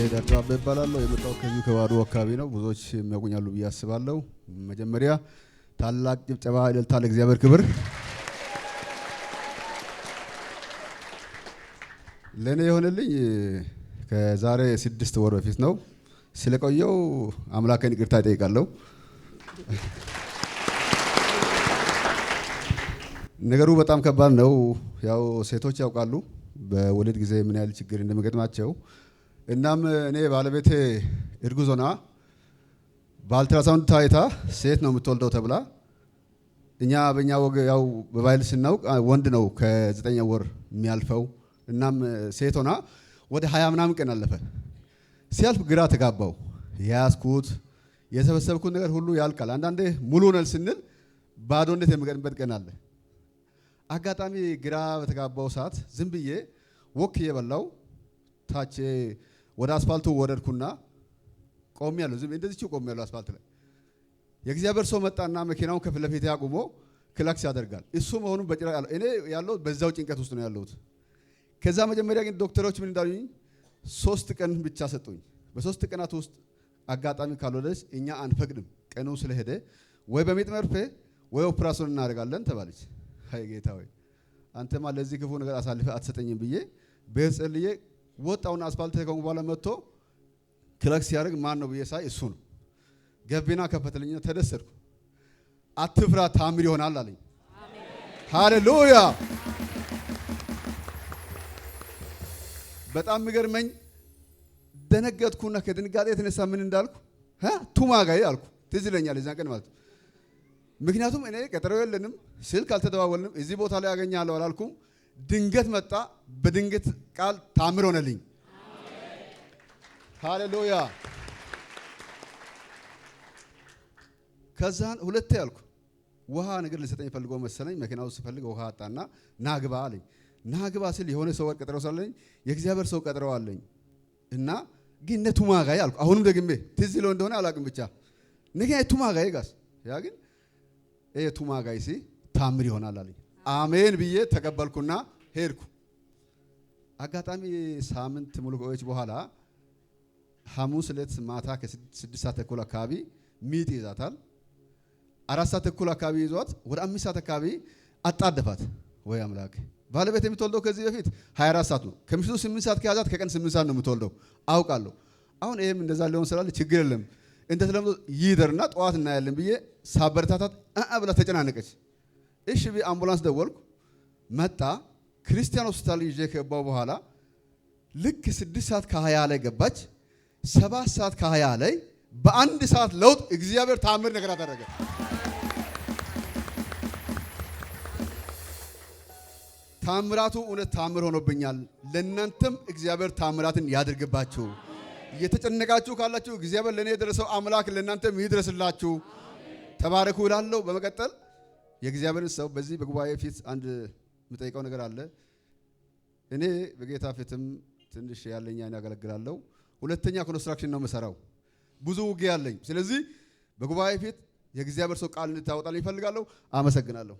ደርዳቤ ይባላል። የመጣው ከዚህ ከባዶ አካባቢ ነው። ብዙዎች የሚያውቁኛሉ ብዬ አስባለሁ። መጀመሪያ ታላቅ ጭብጨባ እልልታ ለእግዚአብሔር ክብር። ለኔ የሆነልኝ ከዛሬ 6 ወር በፊት ነው። ስለቆየው አምላኬን ይቅርታ እጠይቃለሁ። ነገሩ በጣም ከባድ ነው። ያው ሴቶች ያውቃሉ በወሊድ ጊዜ ምን ያህል ችግር እንደሚገጥማቸው። እናም እኔ ባለቤቴ እርጉዝ ሆና በአልትራሳውንድ ታይታ ሴት ነው የምትወልደው ተብላ እኛ በእኛ ወግ ያው በባህል ስናውቅ ወንድ ነው ከ9 ወር የሚያልፈው። እናም ሴት ሆና ወደ 20 ምናምን ቀን አለፈ። ሲያልፍ ግራ ተጋባው። ያስኩት የሰበሰብኩት ነገር ሁሉ ያልቃል። አንዳንዴ ሙሉ ነን ስንል ባዶነት የሚገጥምበት ቀን አለ። አጋጣሚ ግራ በተጋባው ሰዓት ዝም ብዬ ወክ እየበላው ታች ወደ አስፋልቱ ወረድኩና ቆሜያለሁ። ዝም እንደዚህ ቆሜያለሁ አስፋልት ላይ። የእግዚአብሔር ሰው መጣና መኪናውን ከፊት ለፊት ያቁሞ ክላክስ ያደርጋል። እሱ መሆኑን በጭራ እኔ ያለው በዛው ጭንቀት ውስጥ ነው ያለሁት። ከዛ መጀመሪያ ግን ዶክተሮች ምን እንዳሉኝ 3 ቀን ብቻ ሰጡኝ። በ3 ቀናት ውስጥ አጋጣሚ ካልወለደች እኛ አንፈቅድም፣ ቀኑ ስለሄደ ወይ በሚጥ መርፌ ወይ ኦፕራሲዮን እናደርጋለን ተባለች። አይ ጌታ ሆይ አንተማ ለዚህ ክፉ ነገር አሳልፈ አትሰጠኝም ብዬ በጸልዬ ወጣውና አስፋልት ከቆሙ በኋላ መጥቶ ክላክስ ሲያደርግ ማን ነው ብዬ ሳይ እሱ ነው። ገቢና ከፈተልኝና ተደሰትኩ። አትፍራ ታምር ይሆናል አለኝ። ሃሌሉያ! በጣም የሚገርመኝ ደነገጥኩና ከድንጋጤ የተነሳ ምን እንዳልኩ ቱማጋይ አልኩ። ትዝ ይለኛል የዛን ቀን ማለት ነው። ምክንያቱም እኔ ቀጠሮ የለንም፣ ስልክ አልተደዋወልንም፣ እዚህ ቦታ ላይ ያገኛለሁ አላልኩም። ድንገት መጣ። በድንገት ቃል ታምር ሆነልኝ። ሃሌሉያ! ከዛን ሁለቴ ያልኩ ውሃ ነገር ልሰጠኝ ፈልጎ መሰለኝ። መኪናው ስፈልግ ውሃ አጣና ናግባ አለኝ። ናግባ ስል የሆነ ሰው ቀጠሮ ሳለኝ የእግዚአብሔር ሰው ቀጠሮ አለኝ እና ግን ነቱማጋይ አልኩ። አሁንም ደግሜ ትዝ ይለው እንደሆነ አላውቅም፣ ብቻ ነገ ቱማጋይ ጋስ ያ ግን ቱማጋይ ሲ ታምር ይሆናል አለኝ። አሜን ብዬ ተቀበልኩና ሄድኩ። አጋጣሚ ሳምንት ሙሉ ቆየች። በኋላ ሐሙስ ዕለት ማታ ከ6 ሰዓት ተኩል አካባቢ ሚጥ ይዛታል። 4 ሰዓት ተኩል አካባቢ ይዟት ወደ 5 ሰዓት አካባቢ አጣደፋት። ወይ አምላክ! ባለቤት የምትወልደው ከዚህ በፊት 24 ሰዓት ነው። ከምሽቱ 8 ሰዓት ከያዛት ከቀን 8 ሰዓት ነው የምትወልደው አውቃለሁ። አሁን ይሄም እንደዛ ሊሆን ስላለ ችግር የለም እንደ ተለምዶ ይደርና ጠዋት እናያለን ብዬ ሳበረታታት ብላ ተጨናነቀች። እሺ ብዬ አምቡላንስ ደወልኩ። መጣ። ክርስቲያን ሆስፒታል ይዤ ከገባሁ በኋላ ልክ 6 ሰዓት ከ20 ላይ ገባች። 7 ሰዓት ከ20 ላይ በአንድ ሰዓት ለውጥ እግዚአብሔር ታምር ነገር አደረገ። ታምራቱ እውነት ታምር ሆኖብኛል። ለእናንተም እግዚአብሔር ታምራትን ያድርግባችሁ። እየተጨነቃችሁ ካላችሁ እግዚአብሔር ለእኔ የደረሰው አምላክ ለእናንተም ይድረስላችሁ። ተባረኩ እላለሁ። በመቀጠል የእግዚአብሔርን ሰው በዚህ በጉባኤ ፊት አንድ የምጠይቀው ነገር አለ። እኔ በጌታ ፊትም ትንሽ ያለኝ ያገለግላለሁ። 2ኛ ኮንስትራክሽን ነው የምሰራው። ብዙ ውጊያ አለኝ። ስለዚህ በጉባኤ ፊት የእግዚአብሔር ሰው ቃል እንድታወጣልኝ እፈልጋለሁ። አመሰግናለሁ።